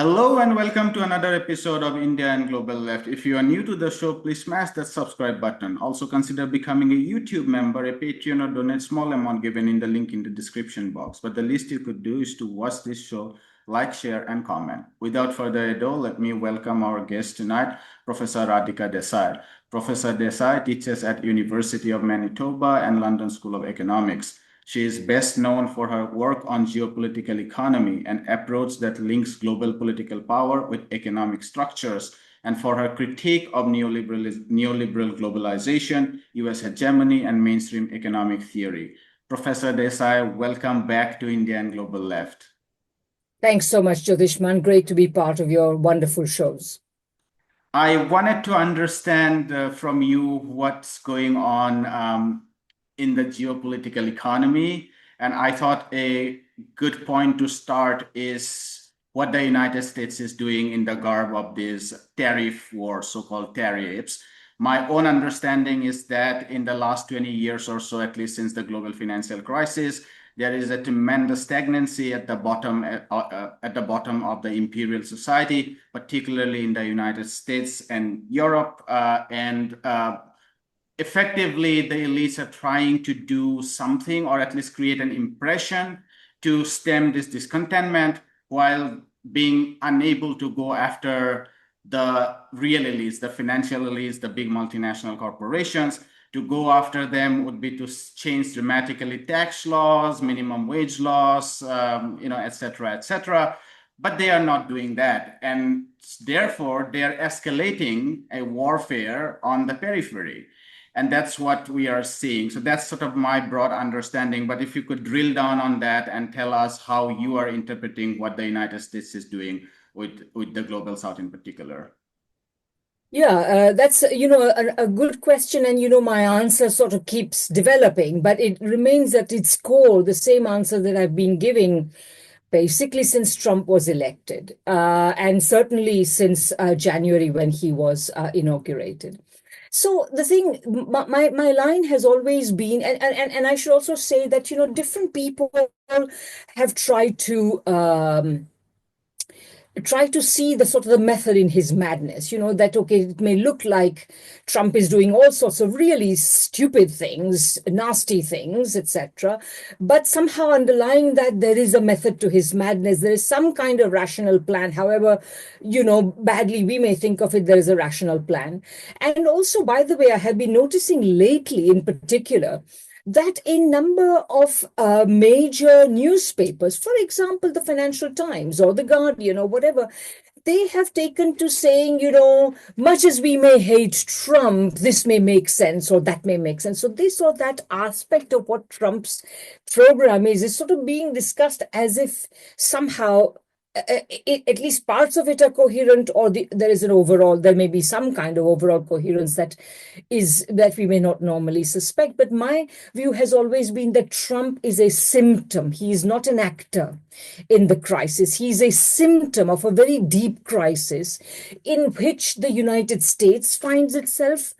Hello and welcome to another episode of India and Global Left. If you are new to the show, please smash that subscribe button. Also consider becoming a YouTube member, a Patreon, or donate small amount given in the link in the description box. But the least you could do is to watch this show, like, share, and comment. Without further ado, let me welcome our guest tonight, Professor Radhika Desai. Professor Desai teaches at University of Manitoba and London School of Economics. She is best known for her work on geopolitical economy, an approach that links global political power with economic structures, and for her critique of neoliberal globalization, US hegemony, and mainstream economic theory. Professor Desai, welcome back to India and Global Left. Thanks so much, Jyotishman. Great to be part of your wonderful shows. I wanted to understand from you what's going on in the geopolitical economy. And I thought a good point to start is what the United States is doing in the garb of this tariff war, so-called tariffs. My own understanding is that in the last 20 years or so, at least since the global financial crisis, there is a tremendous stagnancy at the bottom of the imperial society, particularly in the United States and Europe, effectively, the elites are trying to do something or at least create an impression to stem this discontentment while being unable to go after the real elites, the financial elites, the big multinational corporations. To go after them would be to change dramatically tax laws, minimum wage laws, et cetera, et cetera. But they are not doing that. And therefore, they are escalating a warfare on the periphery. And that's what we are seeing. So that's sort of my broad understanding. But if you could drill down on that and tell us how you are interpreting what the United States is doing with the Global South in particular. Yeah, that's, a good question. And, my answer sort of keeps developing, but it remains at its core the same answer that I've been giving basically since Trump was elected, and certainly since January when he was inaugurated. So the thing, my line has always been, and I should also say that, different people have tried to see the sort of the method in his madness, that, okay, it may look like Trump is doing all sorts of really stupid things, nasty things, etc. But somehow underlying that, there is a method to his madness. There is some kind of rational plan. However, badly we may think of it, there is a rational plan. And also, by the way, I have been noticing lately in particular that a number of major newspapers, for example, the Financial Times or the Guardian or whatever, they have taken to saying, much as we may hate Trump, this may make sense or that may make sense. So this or that aspect of what Trump's program is sort of being discussed as if somehow at least parts of it are coherent, or there may be some kind of overall coherence that we may not normally suspect. But my view has always been that Trump is a symptom. He is not an actor in the crisis. He is a symptom of a very deep crisis in which the United States finds itself.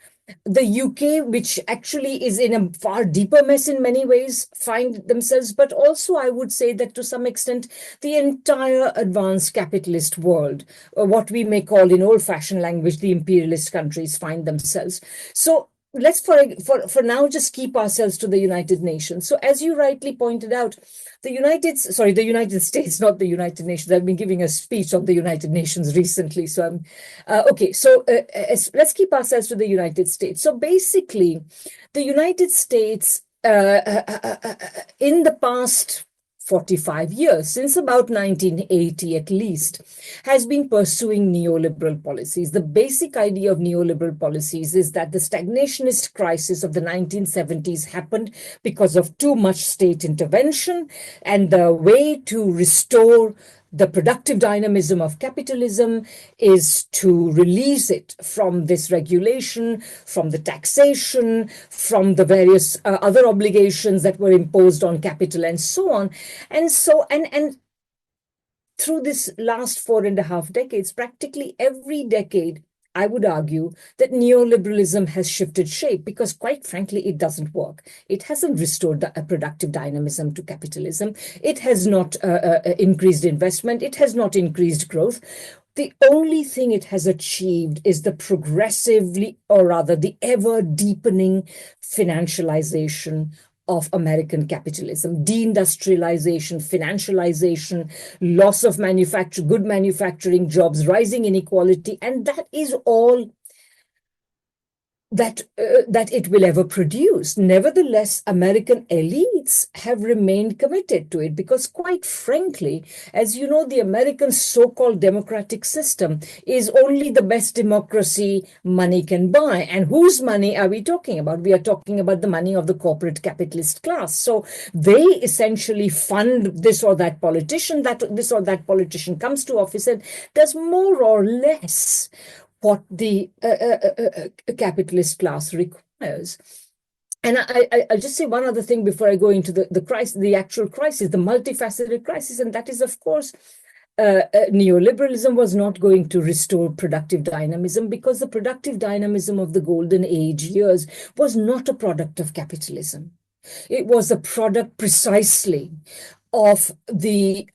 The UK, which actually is in a far deeper mess in many ways, find themselves, but also I would say that to some extent, the entire advanced capitalist world, what we may call in old-fashioned language, the imperialist countries, find themselves. So let's for now just keep ourselves to the United Nations. So as you rightly pointed out, the United States, not the United Nations. I've been giving a speech on the United Nations recently. So I'm okay. So let's keep ourselves to the United States. So basically, the United States in the past 45 years, since about 1980 at least, has been pursuing neoliberal policies. The basic idea of neoliberal policies is that the stagnationist crisis of the 1970s happened because of too much state intervention, and the way to restore the productive dynamism of capitalism is to release it from this regulation, from the taxation, from the various other obligations that were imposed on capital and so on. And through this last 4.5 decades, practically every decade I would argue that neoliberalism has shifted shape because, quite frankly, it doesn't work. It hasn't restored a productive dynamism to capitalism. It has not increased investment. It has not increased growth. The only thing it has achieved is the progressively, or rather the ever deepening financialization of American capitalism, deindustrialization, financialization, loss of good manufacturing jobs, rising inequality, and that is all that it will ever produce. Nevertheless, American elites have remained committed to it because, quite frankly, as you know, the American so-called democratic system is only the best democracy money can buy. And whose money are we talking about? We are talking about the money of the corporate capitalist class. So they essentially fund this or that politician, this or that politician comes to office and does more or less what the capitalist class requires. And I'll just say one other thing before I go into the crisis, the actual crisis, the multifaceted crisis, and that is, of course, neoliberalism was not going to restore productive dynamism because the productive dynamism of the golden age years was not a product of capitalism. It was a product precisely of the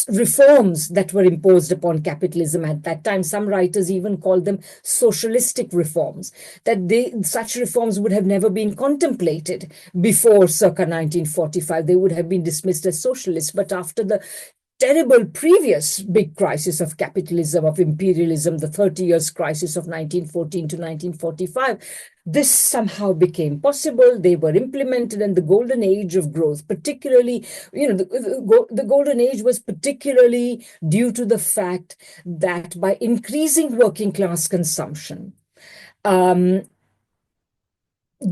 reforms that were imposed upon capitalism at that time. Some writers even called them socialistic reforms, that such reforms would have never been contemplated before circa 1945. They would have been dismissed as socialist. But after the terrible previous big crisis of capitalism, of imperialism, the 30 years crisis of 1914 to 1945, this somehow became possible. They were implemented, and the golden age of growth, particularly, the golden age was particularly due to the fact that by increasing working class consumption,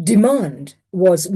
demand was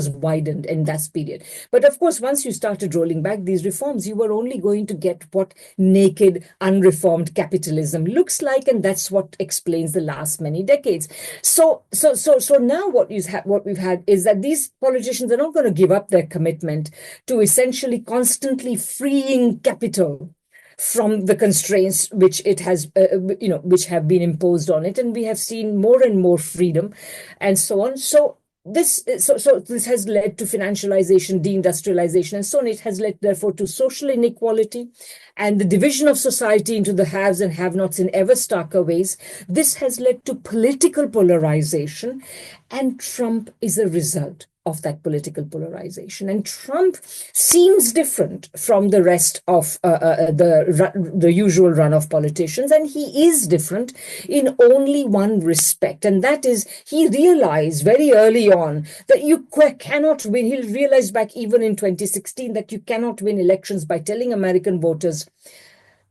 widened in that period. But of course, once you started rolling back these reforms, you were only going to get what naked, unreformed capitalism looks like, and that's what explains the last many decades. So now what we've had is that these politicians are not going to give up their commitment to essentially constantly freeing capital from the constraints which it has, which have been imposed on it, and we have seen more and more freedom, and so on. So this has led to financialization, deindustrialization, and so on. It has led, therefore, to social inequality and the division of society into the haves and have-nots in ever starker ways. This has led to political polarization, and Trump is a result of that political polarization. And Trump seems different from the rest of the usual run of politicians, and he is different in only one respect, and that is he realized very early on that you cannot win. He realized back even in 2016 that you cannot win elections by telling American voters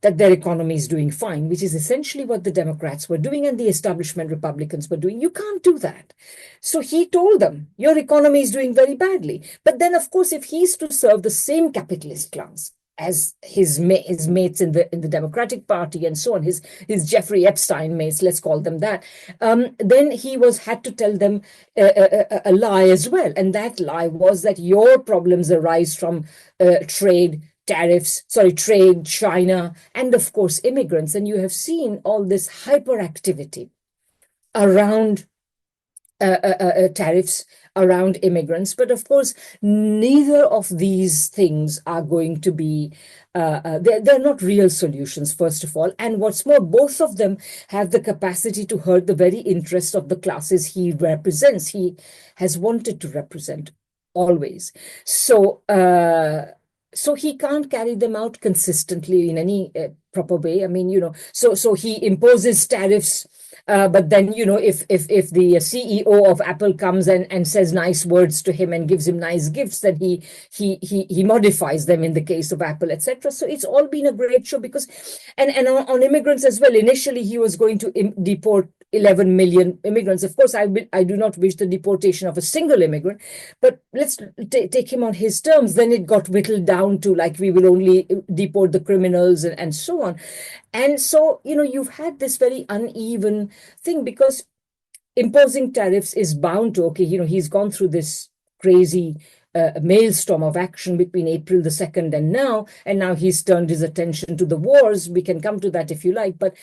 that their economy is doing fine, which is essentially what the Democrats were doing and the establishment Republicans were doing. You can't do that. So he told them, your economy is doing very badly. But then, of course, if he's to serve the same capitalist class as his mates in the Democratic Party and so on, his Jeffrey Epstein mates, let's call them that, then he had to tell them a lie as well. And that lie was that your problems arise from trade, China, and of course, immigrants. And you have seen all this hyperactivity around tariffs, around immigrants. But of course, neither of these things are going to be, they're not real solutions, first of all. And what's more, both of them have the capacity to hurt the very interests of the classes he represents, he has wanted to represent always. So he can't carry them out consistently in any proper way. I mean, so he imposes tariffs, but then, if the CEO of Apple comes and says nice words to him and gives him nice gifts, then he modifies them in the case of Apple, etc. So it's all been a great show because, and on immigrants as well. Initially, he was going to deport 11 million immigrants. Of course, I do not wish the deportation of a single immigrant, but let's take him on his terms. Then it got whittled down to like, we will only deport the criminals and so on. And so, you've had this very uneven thing because imposing tariffs is bound to, he's gone through this crazy maelstrom of action between April the 2nd and now he's turned his attention to the wars. We can come to that if you like, but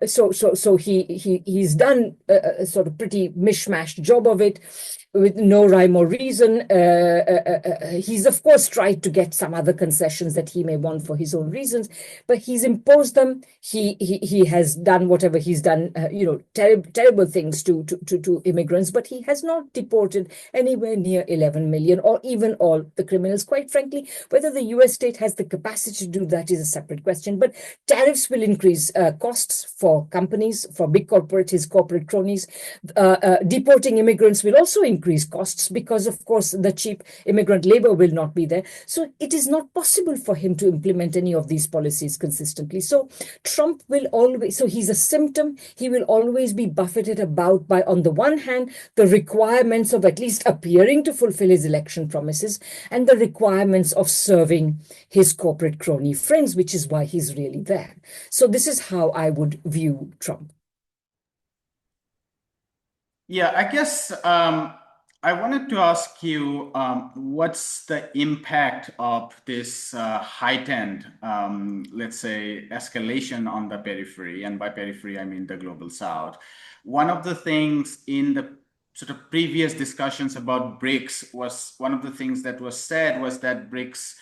so he's done a sort of pretty mishmash job of it with no rhyme or reason. He's of course tried to get some other concessions that he may want for his own reasons, but he's imposed them. He has done whatever he's done, terrible things to immigrants, but he has not deported anywhere near 11 million or even all the criminals. Quite frankly, whether the US state has the capacity to do that is a separate question. But tariffs will increase costs for companies, for big his corporate cronies. Deporting immigrants will also increase costs because, of course, the cheap immigrant labor will not be there. So it is not possible for him to implement any of these policies consistently. So Trump will always, so he's a symptom. He will always be buffeted about by, on the one hand, the requirements of at least appearing to fulfill his election promises and the requirements of serving his corporate crony friends, which is why he's really there. So this is how I would view Trump. Yeah, I guess I wanted to ask you, what's the impact of this heightened, let's say, escalation on the periphery? And by periphery, I mean the global south. One of the things in the sort of previous discussions about BRICS was, one of the things that was said was that BRICS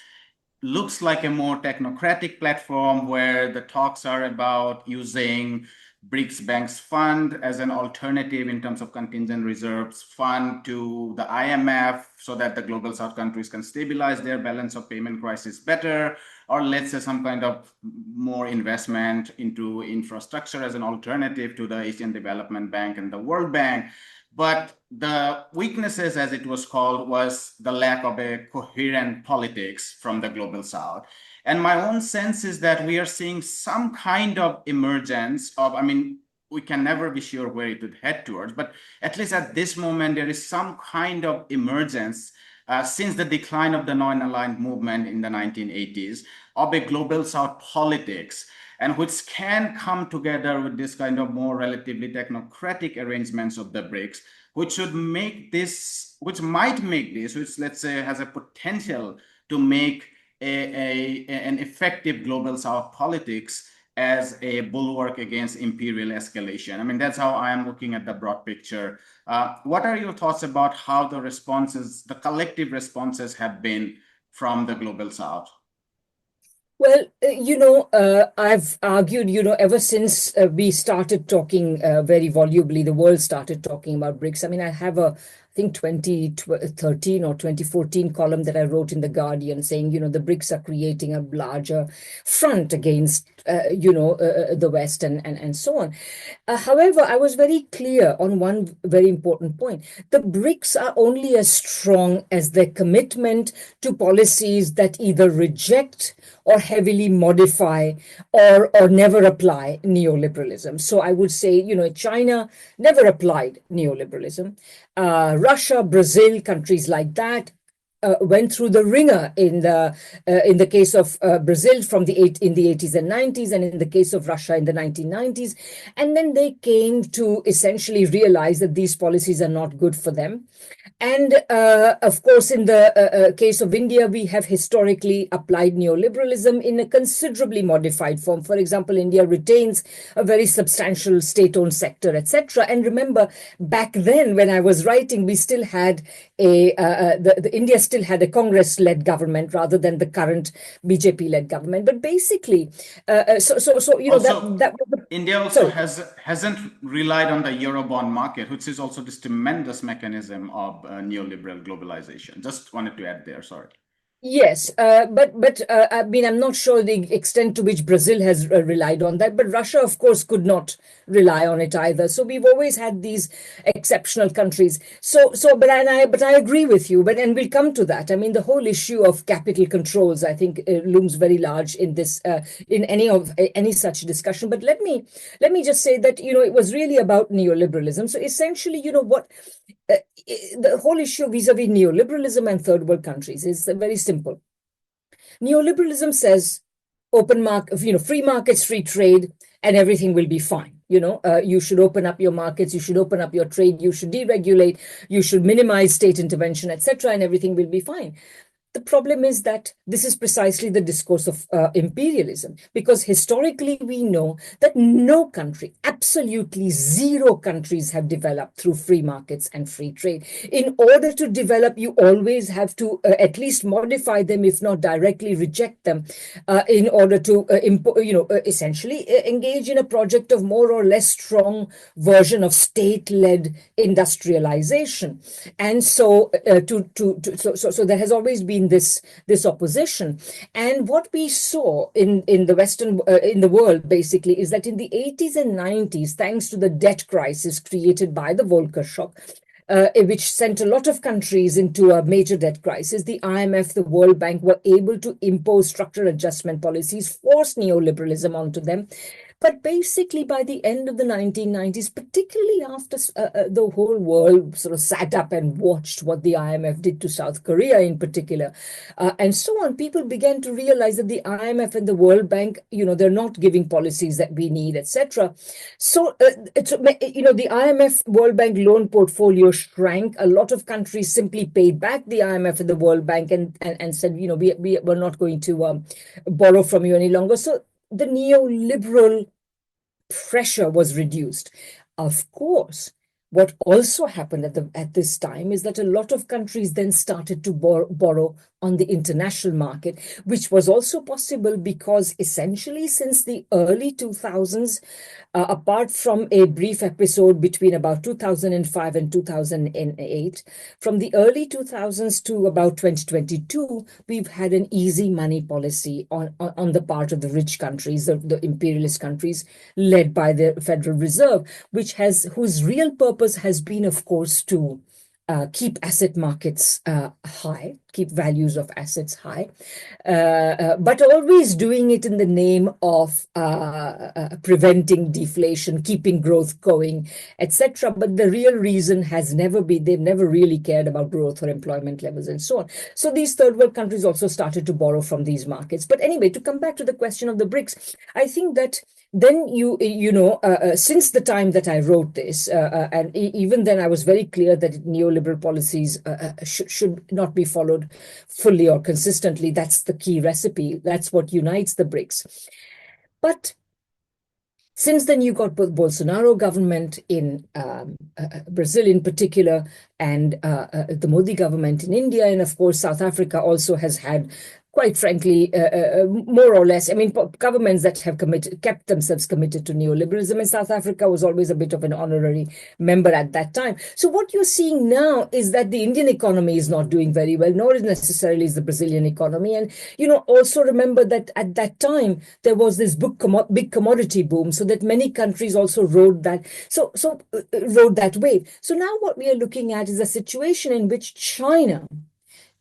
looks like a more technocratic platform where the talks are about using BRICS Banks Fund as an alternative in terms of contingent reserves fund to the IMF so that the global south countries can stabilize their balance of payment crisis better, or let's say some kind of more investment into infrastructure as an alternative to the Asian Development Bank and the World Bank. But the weaknesses, as it was called, was the lack of a coherent politics from the global south. And my own sense is that we are seeing some kind of emergence of, I mean, we can never be sure where it would head towards, but at least at this moment, there is some kind of emergence since the decline of the non-aligned movement in the 1980s of a global south politics, and which can come together with this kind of more relatively technocratic arrangements of the BRICS, which should make this, which might make this, which let's say has a potential to make an effective global south politics as a bulwark against imperial escalation. I mean, that's how I am looking at the broad picture. What are your thoughts about how the responses, the collective responses have been from the global south? Well, I've argued, ever since we started talking very volubly, the world started talking about BRICS. I mean, I have I think 2013 or 2014 column that I wrote in The Guardian saying, the BRICS are creating a larger front against, the West and so on. However, I was very clear on one very important point. The BRICS are only as strong as their commitment to policies that either reject or heavily modify or never apply neoliberalism. So I would say, China never applied neoliberalism. Russia, Brazil, countries like that went through the ringer in the case of Brazil in the 80s and 90s, and in the case of Russia in the 1990s. And then they came to essentially realize that these policies are not good for them. And of course, in the case of India, we have historically applied neoliberalism in a considerably modified form. For example, India retains a very substantial state-owned sector, etc. And remember, back then, when I was writing, we still had India still had a Congress-led government rather than the current BJP-led government. But basically, Also, that was the, India also hasn't relied on the Eurobond market, which is also this tremendous mechanism of neoliberal globalization. Just wanted to add there, sorry. Yes, but I mean, I'm not sure the extent to which Brazil has relied on that, but Russia, of course, could not rely on it either. So we've always had these exceptional countries. But I agree with you. And we'll come to that. I mean, the whole issue of capital controls, I think, looms very large in this in any such discussion. But let me just say that it was really about neoliberalism. So essentially, what. The whole issue vis-a-vis neoliberalism and third world countries is very simple. Neoliberalism says open market, free markets, free trade, and everything will be fine. You should open up your markets, you should open up your trade, you should deregulate, you should minimize state intervention, etc., and everything will be fine. The problem is that this is precisely the discourse of imperialism, because historically we know that no country, absolutely zero countries, have developed through free markets and free trade. In order to develop, you always have to at least modify them, if not directly reject them, in order to essentially engage in a project of more or less strong version of state-led industrialization. And so so there has always been this opposition. And what we saw in the Western in the world basically is that in the 80s and 90s, thanks to the debt crisis created by the Volcker shock, which sent a lot of countries into a major debt crisis, the IMF, the World Bank were able to impose structural adjustment policies, force neoliberalism onto them. But basically, by the end of the 1990s, particularly after the whole world sort of sat up and watched what the IMF did to South Korea in particular, and so on, people began to realize that the IMF and the World Bank, they're not giving policies that we need, etc. So, the IMF World Bank loan portfolio shrank. A lot of countries simply paid back the IMF and the World Bank and said, we're not going to borrow from you any longer. So the neoliberal pressure was reduced. Of course, what also happened at this time is that a lot of countries then started to borrow on the international market, which was also possible because essentially since the early 2000s, apart from a brief episode between about 2005 and 2008, from the early 2000s to about 2022, we've had an easy money policy on the part of the rich countries, the imperialist countries, led by the Federal Reserve, whose real purpose has been, of course, to keep asset markets high, keep values of assets high, but always doing it in the name of preventing deflation, keeping growth going, etc. But the real reason has never been, they've never really cared about growth or employment levels and so on. So these third world countries also started to borrow from these markets. But anyway, to come back to the question of the BRICS, I think that then since the time that I wrote this, and even then I was very clear that neoliberal policies should not be followed fully or consistently. That's the key recipe. That's what unites the BRICS. But since then, you got both Bolsonaro government in Brazil in particular, and the Modi government in India, and of course South Africa also has had, quite frankly, more or less, governments that have kept themselves committed to neoliberalism, and South Africa was always a bit of an honorary member at that time. So what you're seeing now is that the Indian economy is not doing very well, nor is necessarily the Brazilian economy. And, also remember that at that time, there was this big commodity boom, so that many countries also rode that, rode that wave. So now what we are looking at is a situation in which China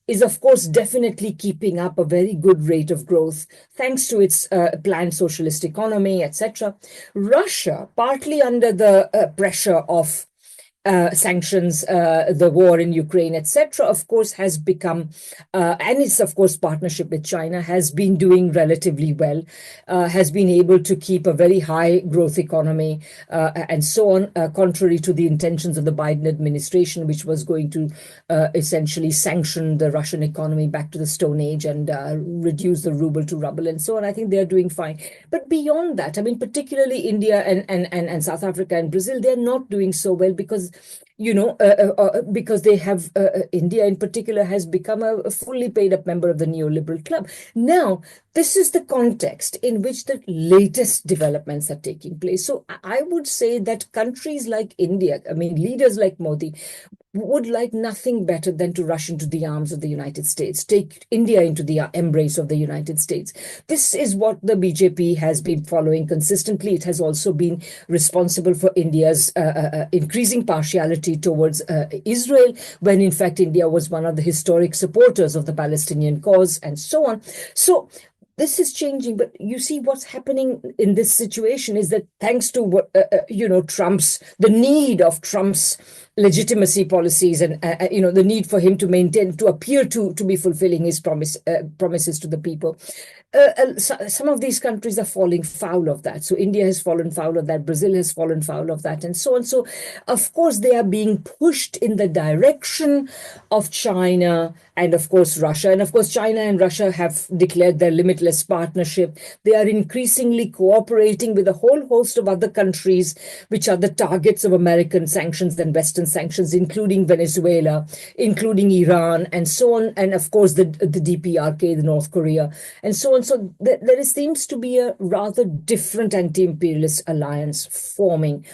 is, of course, definitely keeping up a very good rate of growth, thanks to its planned socialist economy, etc. Russia, partly under the pressure of sanctions, the war in Ukraine, etc., of course, has become, and its, of course, partnership with China has been doing relatively well, has been able to keep a very high growth economy, and so on, contrary to the intentions of the Biden administration, which was going to essentially sanction the Russian economy back to the Stone Age and reduce the ruble to ruble and so on. I think they're doing fine. But beyond that, particularly India and South Africa and Brazil, they're not doing so well because because they have, India in particular has become a fully paid up member of the neoliberal club. Now, this is the context in which the latest developments are taking place. So I would say that countries like India, leaders like Modi, would like nothing better than to rush into the arms of the United States, take India into the embrace of the United States. This is what the BJP has been following consistently. It has also been responsible for India's increasing partiality towards Israel, when in fact India was one of the historic supporters of the Palestinian cause and so on. So this is changing, but you see what's happening in this situation is that thanks to what, the need of Trump's legitimacy policies and, the need for him to appear to be fulfilling his promises to the people, some of these countries are falling foul of that. So India has fallen foul of that, Brazil has fallen foul of that, and so on. So, of course, they are being pushed in the direction of China and, of course, Russia. And, of course, China and Russia have declared their limitless partnership. They are increasingly cooperating with a whole host of other countries, which are the targets of American sanctions and Western sanctions, including Venezuela, including Iran, and so on. And, of course, the DPRK, the North Korea, and so on. So there seems to be a rather different anti-imperialist alliance forming.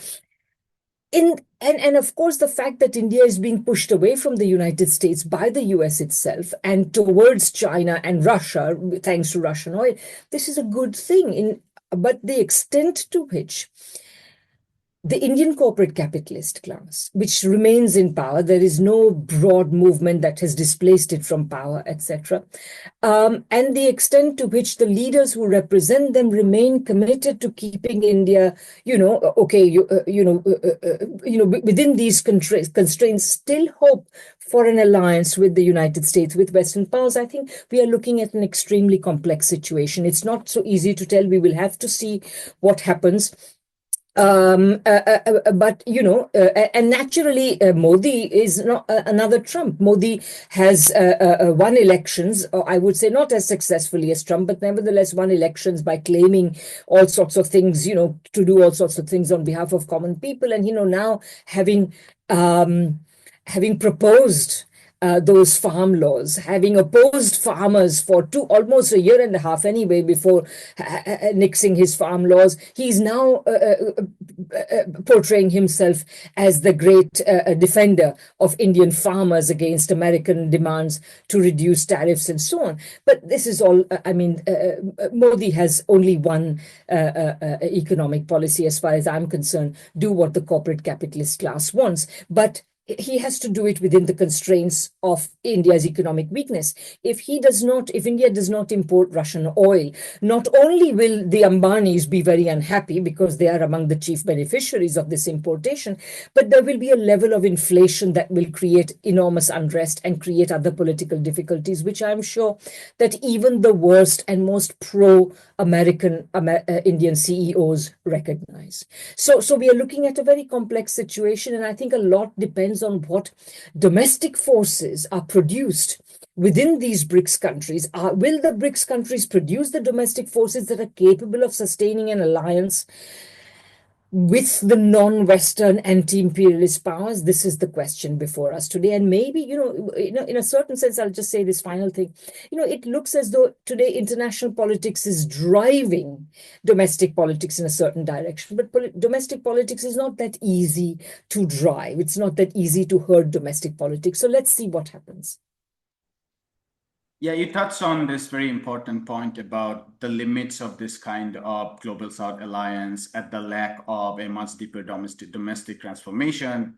And of course, the fact that India is being pushed away from the United States by the US itself and towards China and Russia, thanks to Russian oil, this is a good thing. But the extent to which the Indian corporate capitalist class, which remains in power, there is no broad movement that has displaced it from power, etc. And the extent to which the leaders who represent them remain committed to keeping India, within these constraints, still hope for an alliance with the United States, with Western powers. I think we are looking at an extremely complex situation. It's not so easy to tell. We will have to see what happens. But and naturally, Modi is not another Trump. Modi has won elections, or I would say not as successfully as Trump, but nevertheless won elections by claiming all sorts of things, to do all sorts of things on behalf of common people. And now having proposed those farm laws, having opposed farmers for almost a year and a half anyway before nixing his farm laws, he's now portraying himself as the great defender of Indian farmers against American demands to reduce tariffs and so on. But this is all, Modi has only one economic policy as far as I'm concerned: do what the corporate capitalist class wants. But he has to do it within the constraints of India's economic weakness. If India does not import Russian oil, not only will the Ambanis be very unhappy because they are among the chief beneficiaries of this importation, but there will be a level of inflation that will create enormous unrest and create other political difficulties, which I'm sure that even the worst and most pro-American Indian CEOs recognize. So we are looking at a very complex situation, and I think a lot depends on what domestic forces are produced within these BRICS countries. Will the BRICS countries produce the domestic forces that are capable of sustaining an alliance with the non-Western anti-imperialist powers? This is the question before us today. And maybe, in a certain sense, I'll just say this final thing. It looks as though today international politics is driving domestic politics in a certain direction. But domestic politics is not that easy to drive. It's not that easy to herd domestic politics. So let's see what happens. Yeah, you touched on this very important point about the limits of this kind of Global South alliance at the lack of a much deeper domestic transformation.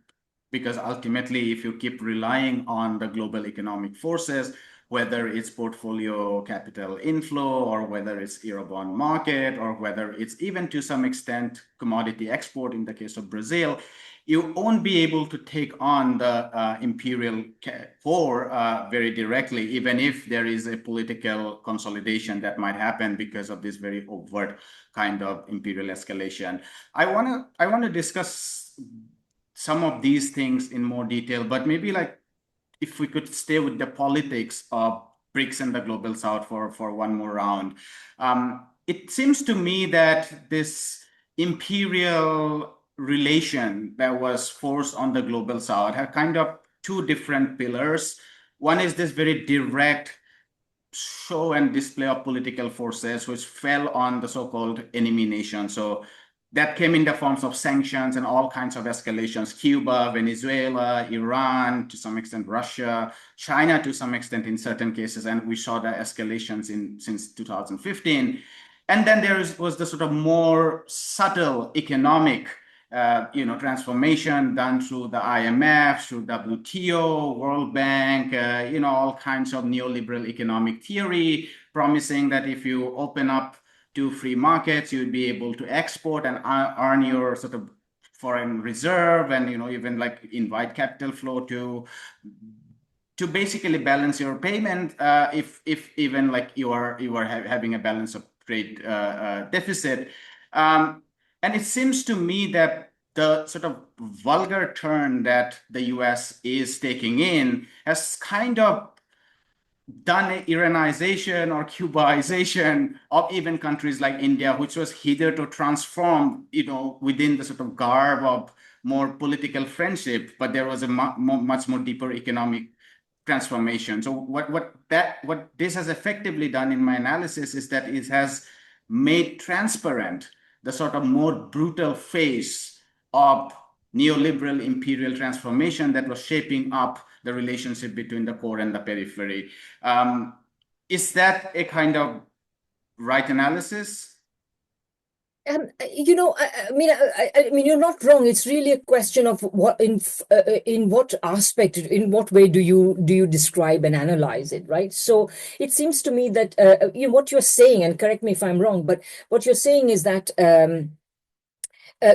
Because ultimately, if you keep relying on the global economic forces, whether it's portfolio capital inflow, or whether it's Eurobond market, or whether it's even to some extent commodity export in the case of Brazil, you won't be able to take on the imperial core very directly, even if there is a political consolidation that might happen because of this very overt kind of imperial escalation. I want to discuss some of these things in more detail, but maybe if we could stay with the politics of BRICS and the Global South for one more round. It seems to me that this imperial relation that was forced on the Global South had kind of two different pillars. One is this very direct show and display of political forces, which fell on the so-called enemy nation. So that came in the forms of sanctions and all kinds of escalations: Cuba, Venezuela, Iran, to some extent Russia, China to some extent in certain cases, and we saw the escalations since 2015. And then there was the sort of more subtle economic transformation done through the IMF, through WTO, World Bank, all kinds of neoliberal economic theory, promising that if you open up to free markets, you'd be able to export and earn your sort of foreign reserve, and even invite capital flow to to basically balance your payment, if even like you are having a balance of trade deficit. And it seems to me that the sort of vulgar turn that the US is taking in has kind of done an Iranization or Cubaization of even countries like India, which was hitherto transformed, within the sort of garb of more political friendship, but there was a much more deeper economic transformation. So what this has effectively done in my analysis is that it has made transparent the sort of more brutal face of neoliberal imperial transformation that was shaping up the relationship between the core and the periphery. Is that a kind of right analysis? I mean, you're not wrong. It's really a question of what in what aspect, in what way do you describe and analyze it, right? So it seems to me that what you're saying, and correct me if I'm wrong, but what you're saying is that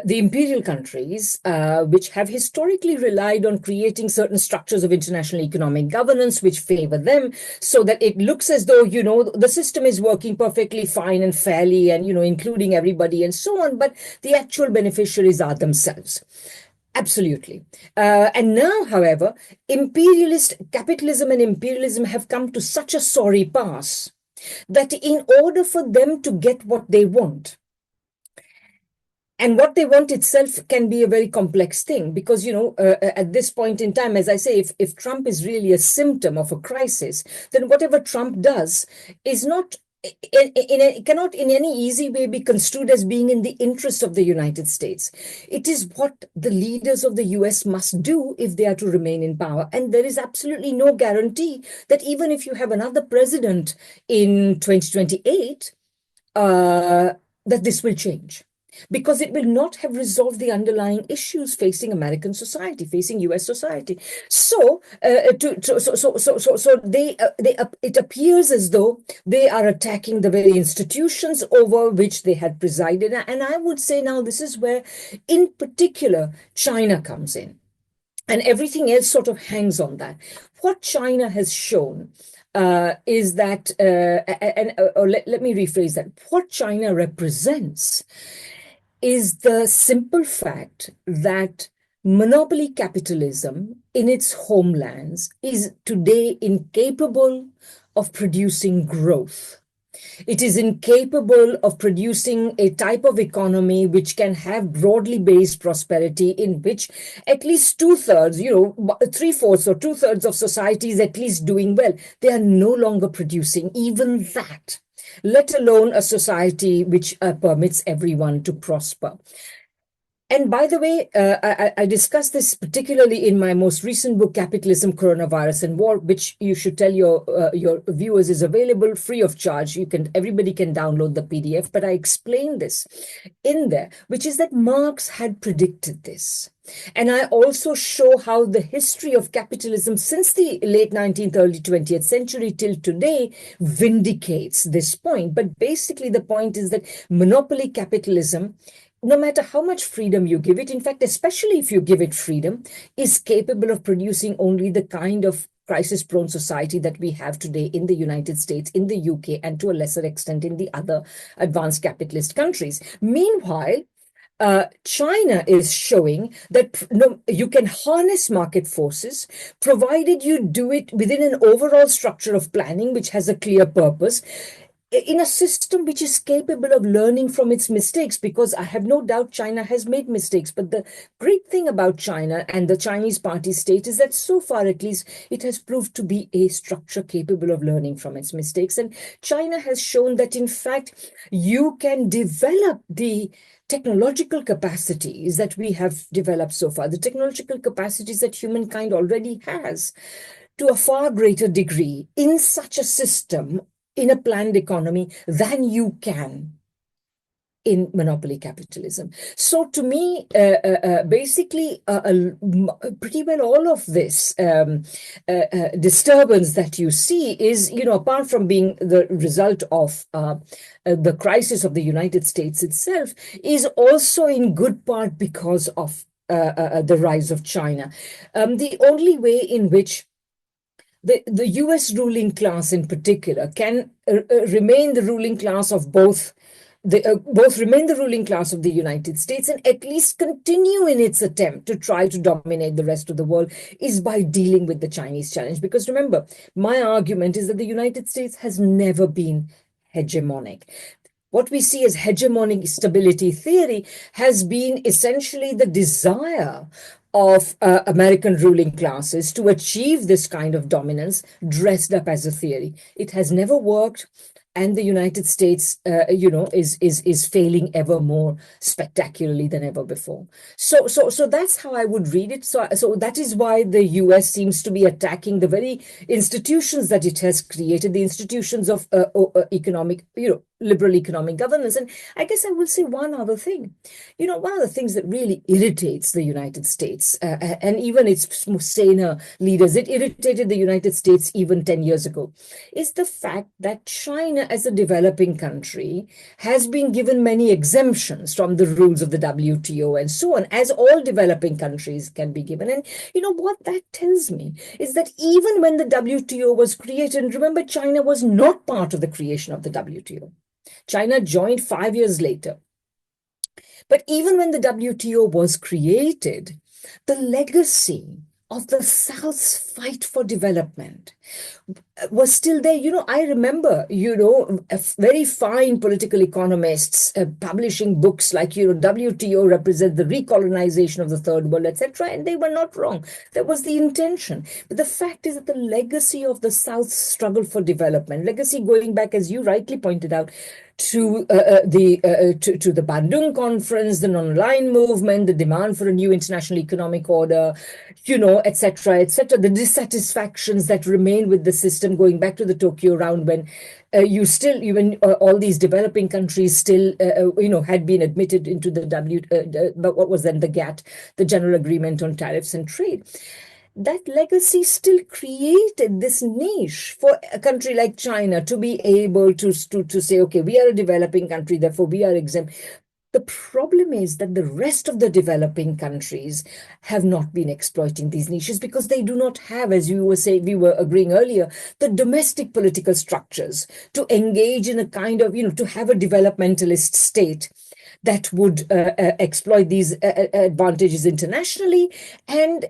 the imperial countries, which have historically relied on creating certain structures of international economic governance which favor them, so that it looks as though, the system is working perfectly fine and fairly and, including everybody and so on, but the actual beneficiaries are themselves. Absolutely. And now, however, capitalism and imperialism have come to such a sorry pass that in order for them to get what they want, and what they want itself can be a very complex thing because, at this point in time, as I say, if Trump is really a symptom of a crisis, then whatever Trump does is not, cannot in any easy way be construed as being in the interest of the United States. It is what the leaders of the US must do if they are to remain in power. And there is absolutely no guarantee that even if you have another president in 2028, that this will change, because it will not have resolved the underlying issues facing American society, facing US society. So, it appears as though they are attacking the very institutions over which they had presided. And I would say now this is where, in particular, China comes in. And everything else sort of hangs on that. What China has shown is that, let me rephrase that. What China represents is the simple fact that monopoly capitalism in its homelands is today incapable of producing growth. It is incapable of producing a type of economy which can have broadly based prosperity, in which at least 2/3, 3/4 or 2/3 of society is at least doing well. They are no longer producing even that, let alone a society which permits everyone to prosper. And by the way, I discussed this particularly in my most recent book, Capitalism, Coronavirus, and War, which you should tell your viewers is available free of charge. Everybody can download the PDF, but I explain this in there, which is that Marx had predicted this. And I also show how the history of capitalism since the late 19th, early 20th century till today vindicates this point. But basically, the point is that monopoly capitalism, no matter how much freedom you give it, in fact, especially if you give it freedom, is capable of producing only the kind of crisis-prone society that we have today in the United States, in the UK, and to a lesser extent in the other advanced capitalist countries. Meanwhile, China is showing that you can harness market forces, provided you do it within an overall structure of planning which has a clear purpose, in a system which is capable of learning from its mistakes, because I have no doubt China has made mistakes. But the great thing about China and the Chinese party state is that so far, at least, it has proved to be a structure capable of learning from its mistakes. And China has shown that, in fact, you can develop the technological capacities that we have developed so far, the technological capacities that humankind already has, to a far greater degree in such a system, in a planned economy, than you can in monopoly capitalism. So to me, basically, pretty well all of this disturbance that you see is, apart from being the result of the crisis of the United States itself, is also in good part because of the rise of China. The only way in which the US ruling class in particular can remain the ruling class of both remain the ruling class of the United States and at least continue in its attempt to try to dominate the rest of the world is by dealing with the Chinese challenge. Because remember, my argument is that the United States has never been hegemonic. What we see as hegemonic stability theory has been essentially the desire of American ruling classes to achieve this kind of dominance dressed up as a theory. It has never worked. And the United States, is failing ever more spectacularly than ever before. So that's how I would read it. So that is why the US seems to be attacking the very institutions that it has created, the institutions of economic, liberal economic governance. And I guess I will say one other thing. One of the things that really irritates the United States and even its saner leaders, it irritated the United States even 10 years ago, is the fact that China, as a developing country, has been given many exemptions from the rules of the WTO and so on, as all developing countries can be given. And what that tells me is that even when the WTO was created, and remember, China was not part of the creation of the WTO. China joined 5 years later. But even when the WTO was created, the legacy of the South's fight for development was still there. I remember, very fine political economists publishing books like, WTO represents the recolonization of the third world, etc. And they were not wrong. That was the intention. But the fact is that the legacy of the South's struggle for development, legacy going back, as you rightly pointed out, to the Bandung Conference, the non-aligned movement, the demand for a new international economic order, etc., the dissatisfactions that remain with the system going back to the Tokyo round when all these developing countries still, had been admitted into what was then the GATT, the General Agreement on Tariffs and Trade. That legacy still created this niche for a country like China to be able to say, okay, we are a developing country, therefore we are exempt. The problem is that the rest of the developing countries have not been exploiting these niches because they do not have, as you were saying, we were agreeing earlier, the domestic political structures to engage in a kind of, to have a developmentalist state that would exploit these advantages internationally and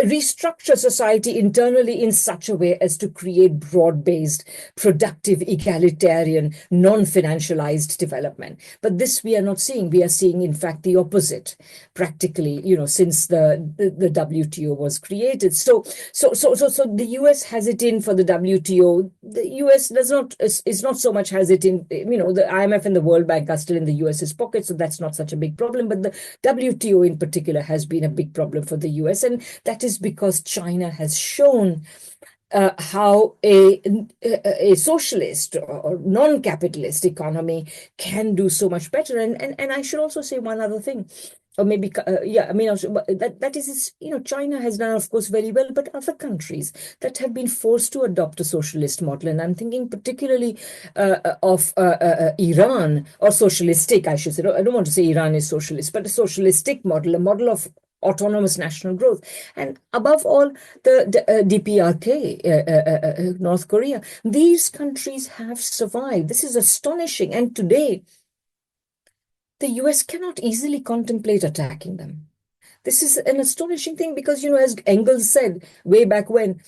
restructure society internally in such a way as to create broad-based, productive, egalitarian, non-financialized development. But this we are not seeing. We are seeing, in fact, the opposite, practically, since the WTO was created. So the US has it in for the WTO. The US is not so much has it in, the IMF and the World Bank are still in the US's pocket, so that's not such a big problem. But the WTO in particular has been a big problem for the US, and that is because China has shown how a socialist or non-capitalist economy can do so much better. And I should also say one other thing. Or maybe, that is, China has done, of course, very well, but other countries that have been forced to adopt a socialist model, and I'm thinking particularly of Iran, or socialistic, I should say. I don't want to say Iran is socialist, but a socialistic model, a model of autonomous national growth. And above all, the DPRK, North Korea. These countries have survived. This is astonishing. And today, the US cannot easily contemplate attacking them. This is an astonishing thing because, as Engels said way back when,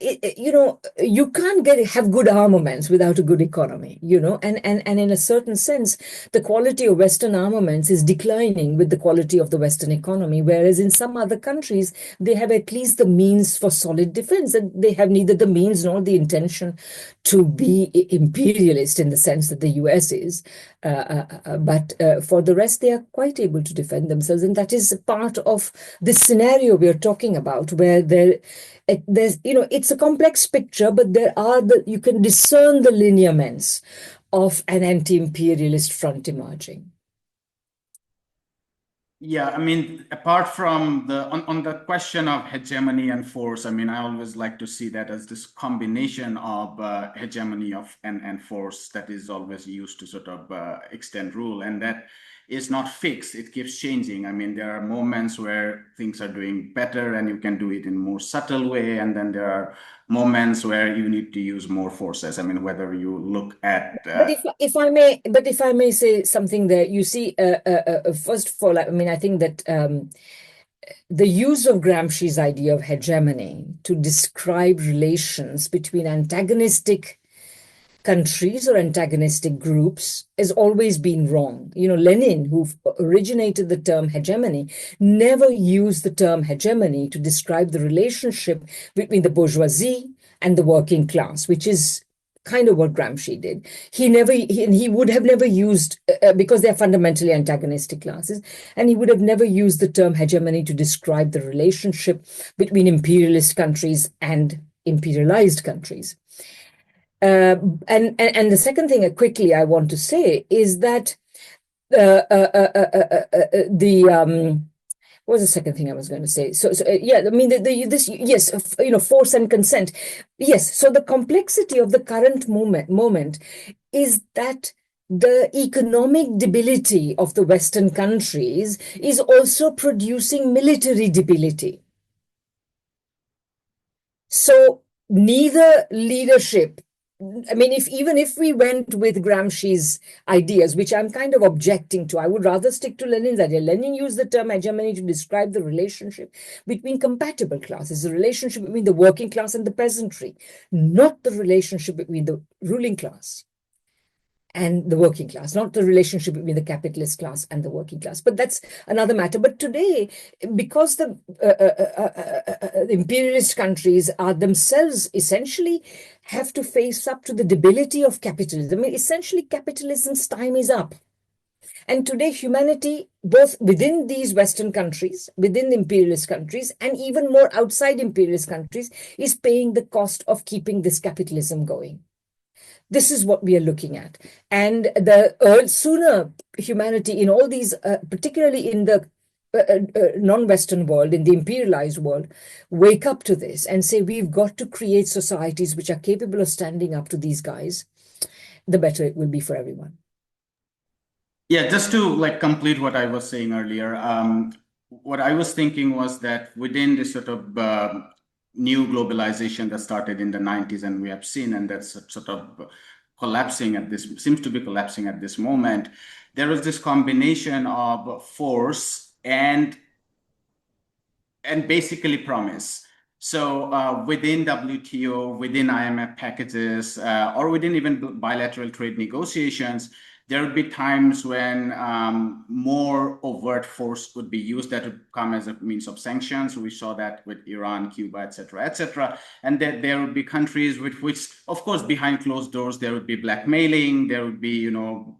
you can't have good armaments without a good economy, and in a certain sense, the quality of Western armaments is declining with the quality of the Western economy, whereas in some other countries, they have at least the means for solid defense, and they have neither the means nor the intention to be imperialist in the sense that the US is. But for the rest, they are quite able to defend themselves. And that is part of this scenario we're talking about, where there's, it's a complex picture, but you can discern the lineaments of an anti-imperialist front emerging. Yeah, I mean, apart from on the question of hegemony and force, I mean, I always like to see that as this combination of hegemony and force that is always used to sort of extend rule, and that is not fixed. It keeps changing. I mean, there are moments where things are doing better and you can do it in a more subtle way. And then there are moments where you need to use more forces. I mean, whether you look at... But if I may say something there, you see, first of all, I mean, I think that the use of Gramsci's idea of hegemony to describe relations between antagonistic countries or antagonistic groups has always been wrong. You know, Lenin, who originated the term hegemony, never used the term hegemony to describe the relationship between the bourgeoisie and the working class, which is kind of what Gramsci did. He would have never used, because they're fundamentally antagonistic classes, and he would have never used the term hegemony to describe the relationship between imperialist countries and imperialized countries. And the second thing quickly I want to say is that what was the second thing I was going to say? Yeah, I mean, yes, you know, force and consent. Yes, so the complexity of the current moment is that the economic debility of the Western countries is also producing military debility. So neither leadership, I mean, even if we went with Gramsci's ideas, which I'm kind of objecting to, I would rather stick to Lenin's idea. Lenin used the term hegemony to describe the relationship between compatible classes, the relationship between the working class and the peasantry, not the relationship between the ruling class and the working class, not the relationship between the capitalist class and the working class. But that's another matter. But today, because the imperialist countries are themselves essentially have to face up to the debility of capitalism, I mean, essentially capitalism's time is up. And today, humanity, both within these Western countries, within the imperialist countries, and even more outside imperialist countries, is paying the cost of keeping this capitalism going. This is what we are looking at. And the sooner humanity in all these, particularly in the non-Western world, in the imperialized world, wake up to this and say, we've got to create societies which are capable of standing up to these guys, the better it will be for everyone. Yeah, just to like complete what I was saying earlier, what I was thinking was that within this sort of new globalization that started in the 90s and we have seen, and that's sort of collapsing at this, seems to be collapsing at this moment, there is this combination of force and basically promise. So within WTO, within IMF packages, or within even bilateral trade negotiations, there would be times when more overt force would be used that would come as a means of sanctions. We saw that with Iran, Cuba, et cetera, and that there would be countries with which, of course, behind closed doors, there would be blackmailing, there would be, you know,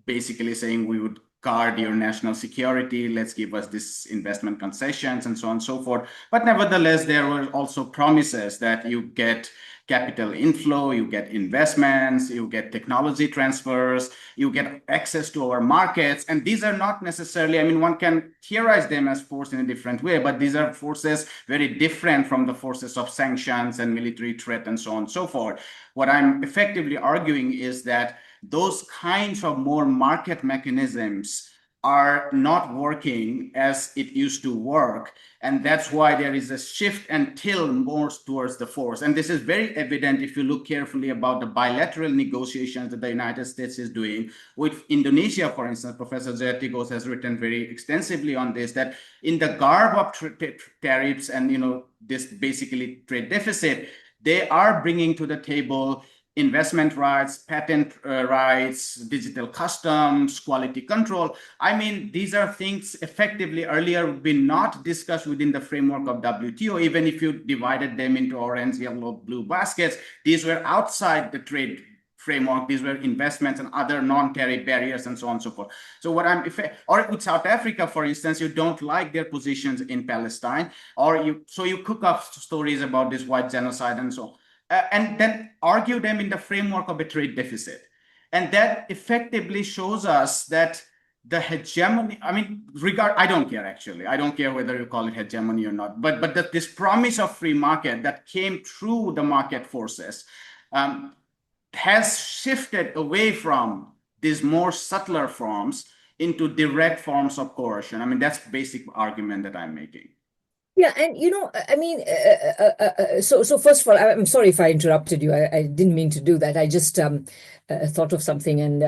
basically saying we would guard your national security, let's give us this investment concessions and so on and so forth. But nevertheless, there were also promises that you get capital inflow, you get investments, you get technology transfers, you get access to our markets. And these are not necessarily, I mean, one can theorize them as force in a different way, but these are forces very different from the forces of sanctions and military threat and so on and so forth. What I'm effectively arguing is that those kinds of more market mechanisms are not working as it used to work. And that's why there is a shift and tilt more towards the force. And this is very evident if you look carefully about the bilateral negotiations that the United States is doing with Indonesia, for instance. Professor Zayatigos has written very extensively on this, that in the garb of tariffs and, you know, this basically trade deficit, they are bringing to the table investment rights, patent rights, digital customs, quality control. I mean, these are things effectively earlier would be not discussed within the framework of WTO. Even if you divided them into orange, yellow, blue baskets, these were outside the trade framework. These were investments and other non-tariff barriers and so on and so forth. So what I'm, or with South Africa, for instance, you don't like their positions in Palestine, or you cook up stories about this white genocide and so on. And then argue them in the framework of a trade deficit. And that effectively shows us that the hegemony, I mean, I don't care actually. I don't care whether you call it hegemony or not, but that this promise of free market that came through the market forces has shifted away from these more subtler forms into direct forms of coercion. I mean, that's basic argument that I'm making. Yeah, and I mean, so first of all, I'm sorry if I interrupted you. I didn't mean to do that. I just thought of something and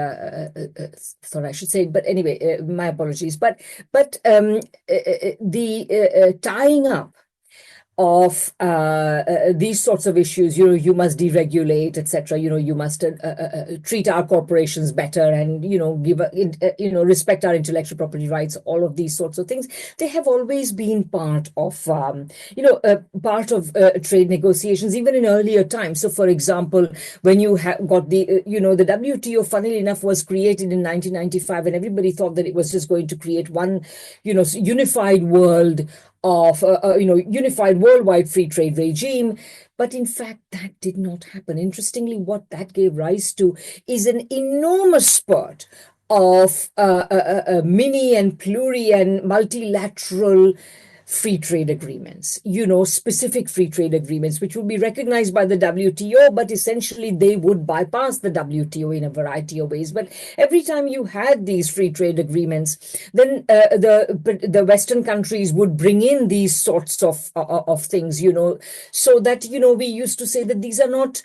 thought I should say it. But anyway, my apologies. But the tying up of these sorts of issues, you must deregulate, etc. You must treat our corporations better, and give respect our intellectual property rights. All of these sorts of things, they have always been part of trade negotiations, even in earlier times. So, for example, when you got the the WTO, funnily enough, was created in 1995, and everybody thought that it was just going to create one unified world of unified worldwide free trade regime. But in fact, that did not happen. Interestingly, what that gave rise to is an enormous spurt of mini and pluri and multilateral free trade agreements, specific free trade agreements, which would be recognized by the WTO, but essentially they would bypass the WTO in a variety of ways. But every time you had these free trade agreements, then the Western countries would bring in these sorts of things, so that, we used to say that these are not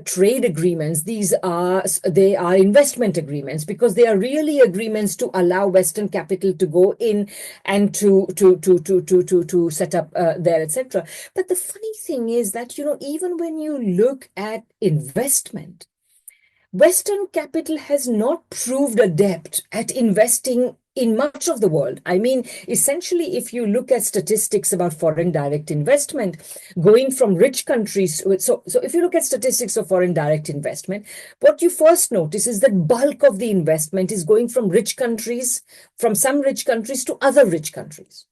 trade agreements. They are investment agreements, because they are really agreements to allow Western capital to go in and to set up there, etc. But the funny thing is that even when you look at investment, Western capital has not proved adept at investing in much of the world. I mean, essentially, if you look at statistics about foreign direct investment, going from rich countries, so if you look at statistics of foreign direct investment, what you first notice is that bulk of the investment is going from some rich countries to other rich countries.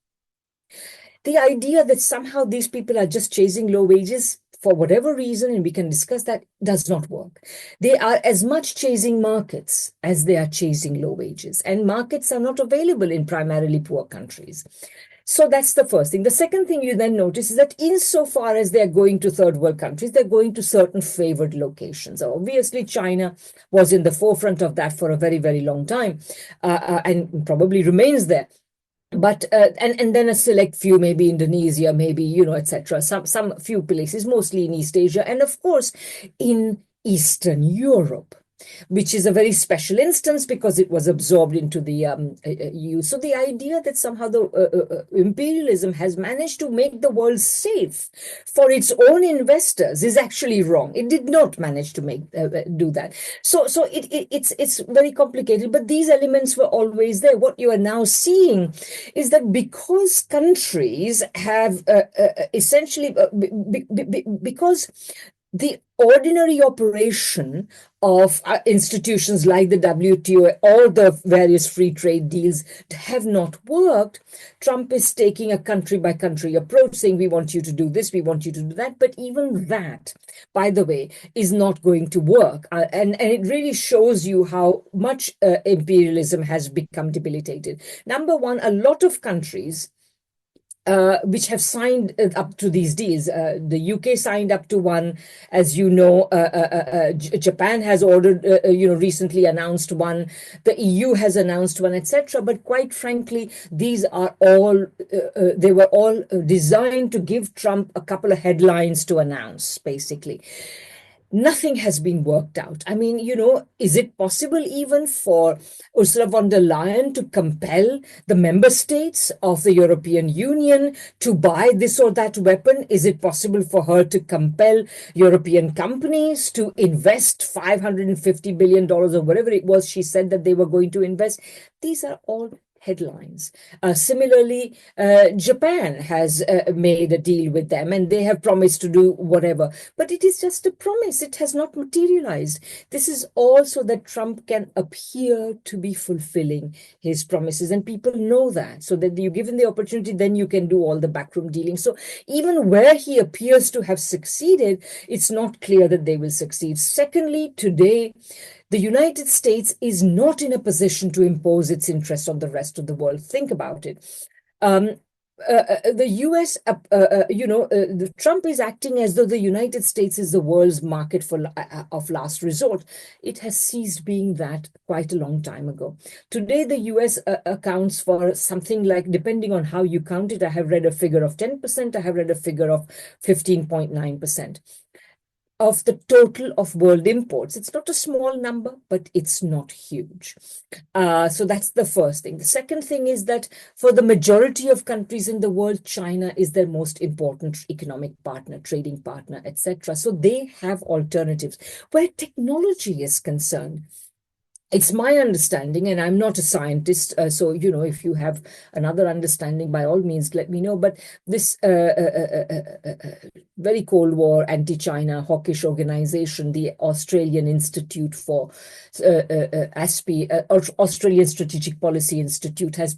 The idea that somehow these people are just chasing low wages, for whatever reason, and we can discuss that, does not work. They are as much chasing markets as they are chasing low wages, and markets are not available in primarily poor countries. So that's the first thing. The second thing you then notice is that insofar as they're going to third world countries, they're going to certain favored locations. Obviously, China was in the forefront of that for a very, very long time, and probably remains there. But and then a select few, maybe Indonesia, maybe etc. Some few places, mostly in East Asia, and of course in Eastern Europe, which is a very special instance because it was absorbed into the EU. So the idea that somehow the imperialism has managed to make the world safe for its own investors is actually wrong. It did not manage to do that. So it's very complicated. But these elements were always there. What you are now seeing is that because countries have essentially because the ordinary operation of institutions like the WTO or the various free trade deals have not worked, Trump is taking a country-by-country approach, saying, we want you to do this, we want you to do that. But even that, by the way, is not going to work. And it really shows you how much imperialism has become debilitated. Number one, a lot of countries which have signed up to these deals. The UK signed up to one, as you know. Japan has ordered, recently announced one. The EU has announced one, etc. But quite frankly, these are all they were all designed to give Trump a couple of headlines to announce, basically. Nothing has been worked out. I mean, is it possible even for Ursula von der Leyen to compel the member states of the European Union to buy this or that weapon? Is it possible for her to compel European companies to invest $550 billion or whatever it was she said that they were going to invest? These are all headlines. Similarly, Japan has made a deal with them and they have promised to do whatever. But it is just a promise. It has not materialized. This is all so that Trump can appear to be fulfilling his promises. And people know that. So that you give him the opportunity, then you can do all the backroom dealing. So even where he appears to have succeeded, it's not clear that they will succeed. Secondly, today, the United States is not in a position to impose its interests on the rest of the world. Think about it. the US, Trump is acting as though the United States is the world's market of last resort. It has ceased being that quite a long time ago. Today, the US accounts for something like, depending on how you count it, I have read a figure of 10%, I have read a figure of 15.9% of the total of world imports. It's not a small number, but it's not huge. So that's the first thing. The second thing is that for the majority of countries in the world, China is their most important economic partner, trading partner, etc. So they have alternatives. Where technology is concerned, it's my understanding, and I'm not a scientist, so if you have another understanding, by all means, let me know. But this very Cold War anti-China hawkish organization, the Australian Institute for ASPI, Australian Strategic Policy Institute, has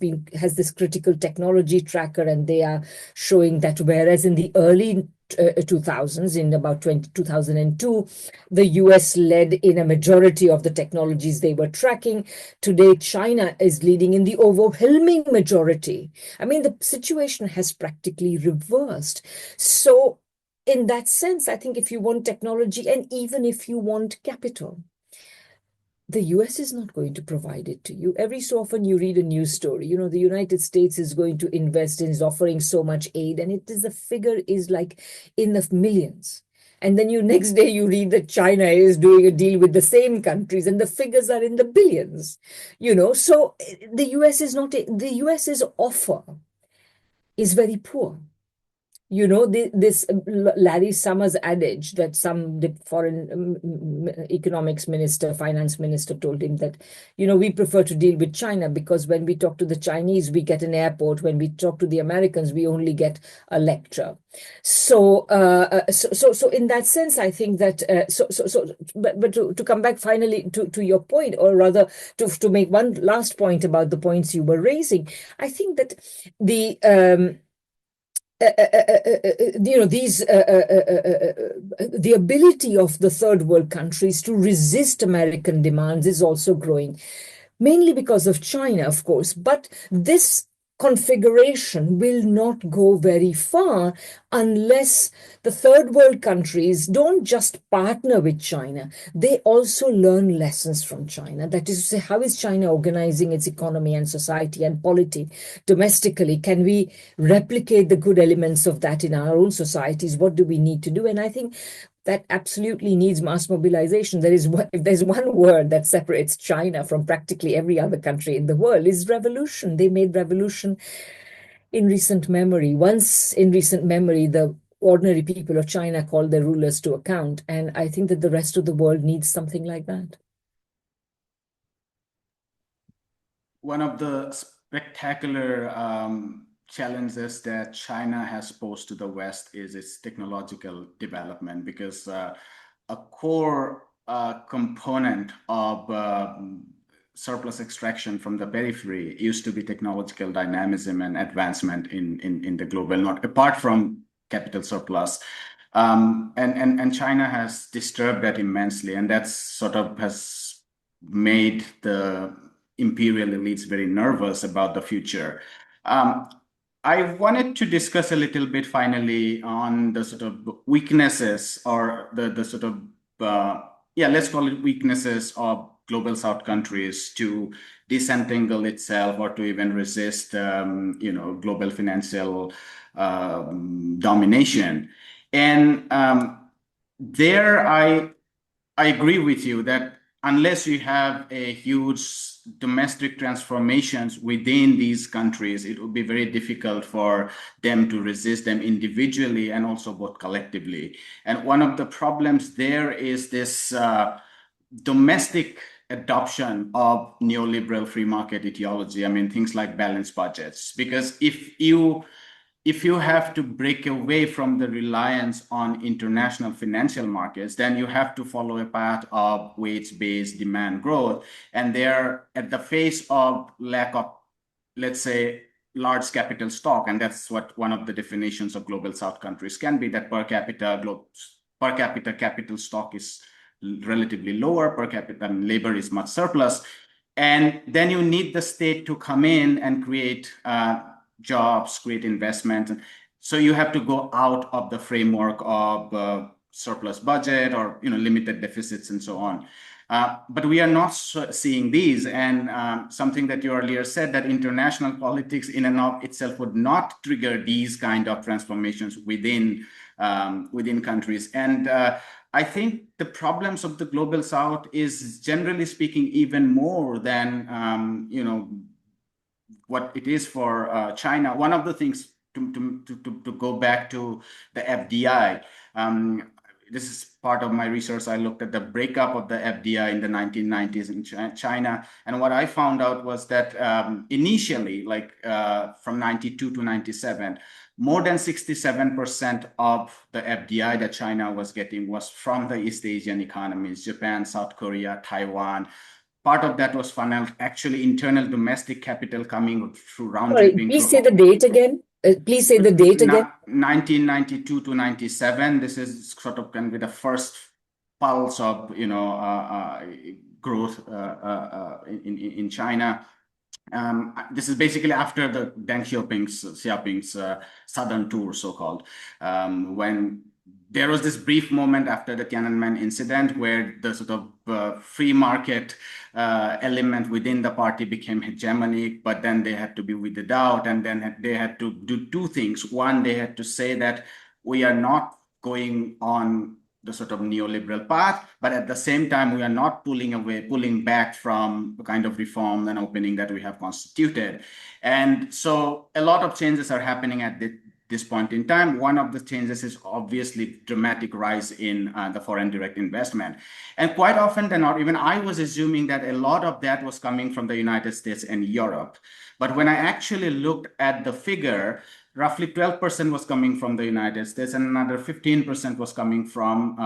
this critical technology tracker, and they are showing that whereas in the early 2000s, in about 2002, the US led in a majority of the technologies they were tracking. Today, China is leading in the overwhelming majority. I mean, the situation has practically reversed. So in that sense, I think if you want technology, and even if you want capital, the US is not going to provide it to you. Every so often you read a news story, the United States is going to invest and is offering so much aid, and the figure is like in the millions. And then next day you read that China is doing a deal with the same countries, and the figures are in the billions. So the US's offer is very poor. This Larry Summers adage that some foreign economics minister, finance minister told him that, we prefer to deal with China because when we talk to the Chinese, we get an airport. When we talk to the Americans, we only get a lecture. So in that sense, I think that, but to come back finally to your point, or rather to make one last point about the points you were raising, I think that the ability of the third world countries to resist American demands is also growing, mainly because of China, of course. But this configuration will not go very far unless the third world countries don't just partner with China, they also learn lessons from China. That is to say, how is China organizing its economy and society and polity domestically? Can we replicate the good elements of that in our own societies? What do we need to do? And I think that absolutely needs mass mobilization. If there's one word that separates China from practically every other country in the world, is revolution. They made revolution in recent memory. Once in recent memory, the ordinary people of China called their rulers to account. And I think that the rest of the world needs something like that. One of the spectacular challenges that China has posed to the West is its technological development, because a core component of surplus extraction from the periphery used to be technological dynamism and advancement in the global north, apart from capital surplus. And China has disturbed that immensely, and that's sort of has made the imperial elites very nervous about the future. I wanted to discuss a little bit finally on the sort of weaknesses, or the sort of, let's call it weaknesses of global South countries to disentangle itself or to even resist, global financial domination. And there I agree with you that unless you have a huge domestic transformations within these countries, it would be very difficult for them to resist them individually and also both collectively. And one of the problems there is this domestic adoption of neoliberal free market ideology. I mean, things like balanced budgets, because if you have to break away from the reliance on international financial markets, then you have to follow a path of wage-based demand growth. And they're at the face of lack of, let's say, large capital stock. And that's what one of the definitions of global South countries can be, that per capita capital stock is relatively lower, per capita labor is much surplus. And then you need the state to come in and create jobs, create investment. So you have to go out of the framework of surplus budget or limited deficits and so on. But we are not seeing these, and something that you earlier said, that international politics in and of itself would not trigger these kind of transformations within countries. And I think the problems of the global South is, generally speaking, even more than what it is for China. One of the things, to go back to the FDI. This is part of my research. I looked at the breakup of the FDI in the 1990s in China. And what I found out was that initially, from 92 to 97, more than 67% of the FDI that China was getting was from the East Asian economies, Japan, South Korea, Taiwan. Part of that was funneled, actually, internal domestic capital coming through round tripping. Please say the date again. Please say the date again. 1992 to 97. This is sort of can be the first pulse of growth in China. This is basically after the Deng Xiaoping's southern tour, so-called, when there was this brief moment after the Tiananmen incident where the sort of free market element within the party became hegemonic, but then they had to be weeded out, and then they had to do two things. One, they had to say that we are not going on the sort of neoliberal path, but at the same time, we are not pulling back from the kind of reform and opening that we have constituted. And so a lot of changes are happening at this point in time. One of the changes is obviously dramatic rise in the foreign direct investment. And quite often than not, even I was assuming that a lot of that was coming from the United States and Europe. But when I actually looked at the figure, roughly 12% was coming from the United States and another 15% was coming from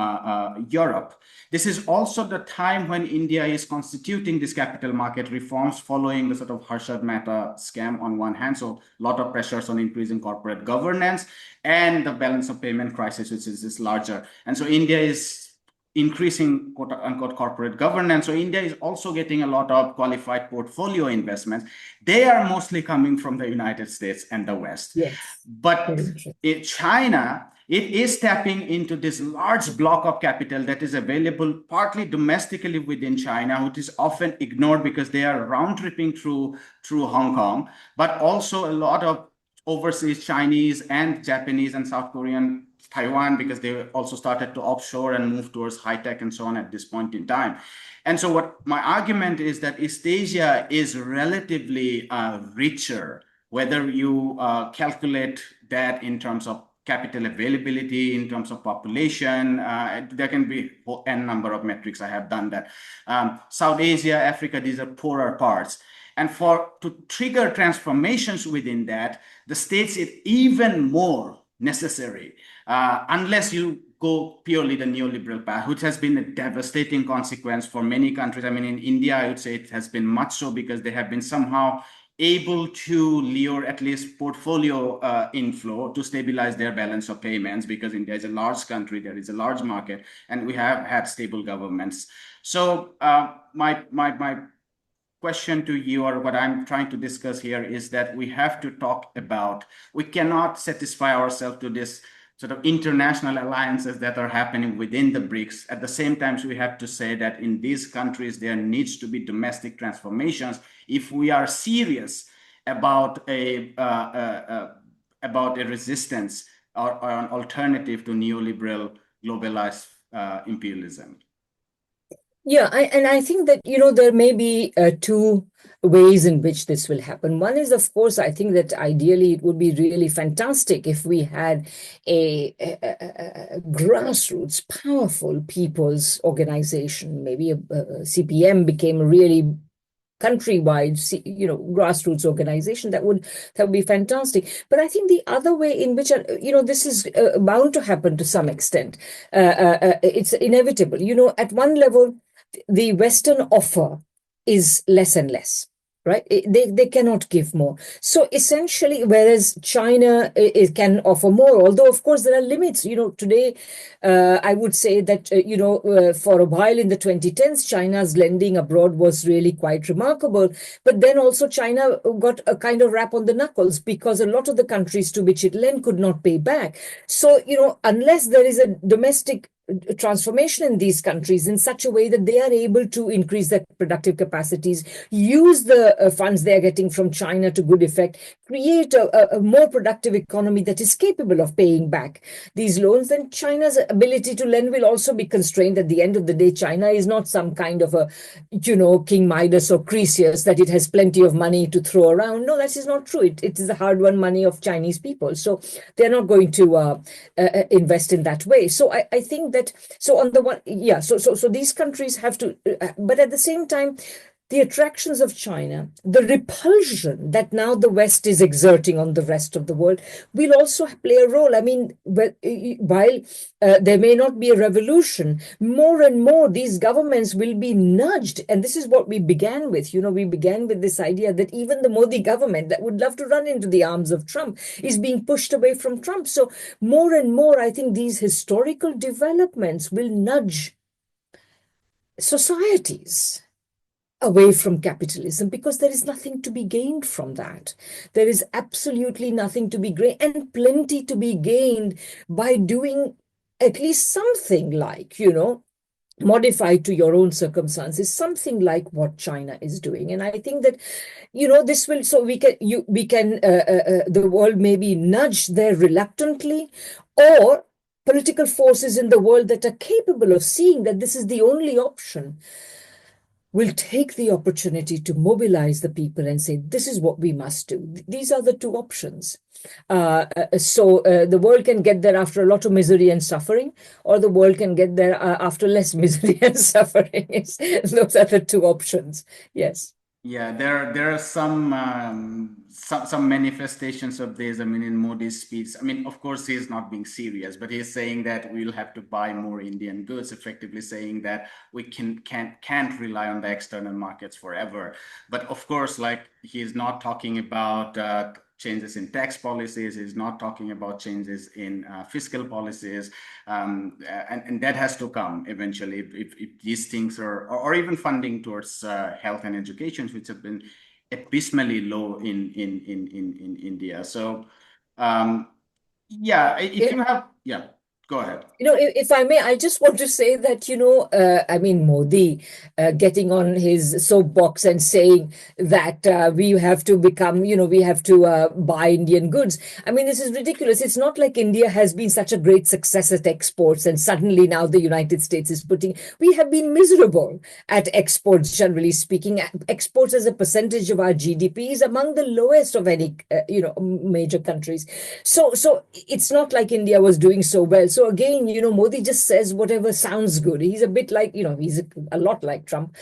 Europe. This is also the time when India is constituting these capital market reforms following the sort of Harshad Mehta scam on one hand. So a lot of pressures on increasing corporate governance and the balance of payment crisis, which is larger. And so India is increasing quote unquote corporate governance. So India is also getting a lot of qualified portfolio investments. They are mostly coming from the United States and the West. Yes. But in China, it is tapping into this large block of capital that is available partly domestically within China, which is often ignored because they are round tripping through Hong Kong, but also a lot of overseas Chinese and Japanese and South Korean, Taiwan, because they also started to offshore and move towards high tech and so on at this point in time. And so what my argument is that East Asia is relatively richer, whether you calculate that in terms of capital availability, in terms of population. There can be n number of metrics. I have done that. South Asia, Africa, these are poorer parts. And to trigger transformations within that, the states is even more necessary, unless you go purely the neoliberal path, which has been a devastating consequence for many countries. I mean, in India, I would say it has been much so because they have been somehow able to lure at least portfolio inflow to stabilize their balance of payments, because India is a large country, there is a large market, and we have had stable governments. So my question to you, or what I'm trying to discuss here, is that we have to talk about, we cannot satisfy ourselves to this sort of international alliances that are happening within the BRICS. At the same time, we have to say that in these countries, there needs to be domestic transformations if we are serious about a resistance or an alternative to neoliberal globalized imperialism. Yeah, and I think that, there may be two ways in which this will happen. One is, of course, I think that ideally it would be really fantastic if we had a grassroots, powerful people's organization. Maybe a CPM became a really countrywide, grassroots organization. That would be fantastic. But I think the other way in which, this is bound to happen to some extent. It's inevitable. At one level, the Western offer is less and less. right? They cannot give more. So essentially, whereas China it can offer more, although of course there are limits. Today, I would say that for a while in the 2010s, China's lending abroad was really quite remarkable. But then also China got a kind of rap on the knuckles because a lot of the countries to which it lent could not pay back. So unless there is a domestic transformation in these countries in such a way that they are able to increase their productive capacities, use the funds they are getting from China to good effect, create a more productive economy that is capable of paying back these loans, then China's ability to lend will also be constrained. At the end of the day, China is not some kind of a, King Midas or Croesus, that it has plenty of money to throw around. No, that is not true. It is the hard-won money of Chinese people. So they're not going to invest in that way. So I think that, so on the one, yeah, so these countries have to, but at the same time, the attractions of China, the repulsion that now the West is exerting on the rest of the world will also play a role. I mean, while there may not be a revolution, more and more these governments will be nudged. And this is what we began with. We began with this idea that even the Modi government that would love to run into the arms of Trump is being pushed away from Trump. So more and more, I think these historical developments will nudge societies away from capitalism, because there is nothing to be gained from that. There is absolutely nothing to be gained, and plenty to be gained by doing at least something like, modified to your own circumstances, something like what China is doing. And I think that, this will, so the world maybe nudge there reluctantly, or political forces in the world that are capable of seeing that this is the only option will take the opportunity to mobilize the people and say, this is what we must do. These are the two options. So the world can get there after a lot of misery and suffering, or the world can get there after less misery and suffering. Those are the two options. Yes. Yeah, there are some manifestations of this. I mean, in Modi's speech, I mean, of course, he's not being serious, but he's saying that we'll have to buy more Indian goods, effectively saying that we can't rely on the external markets forever. But of course, like, he's not talking about changes in tax policies. He's not talking about changes in fiscal policies, and that has to come eventually if these things are, or even funding towards health and education, which have been abysmally low in India. So yeah, if you have, yeah, go ahead. If I may, I just want to say that, I mean, Modi getting on his soapbox and saying that we have to become, we have to buy Indian goods. I mean, this is ridiculous. It's not like India has been such a great success at exports, and suddenly now the United States is we have been miserable at exports, generally speaking. Exports as a percentage of our GDP is among the lowest of any, major countries. So it's not like India was doing so well. So again, Modi just says whatever sounds good. He's a bit like, he's a lot like Trump.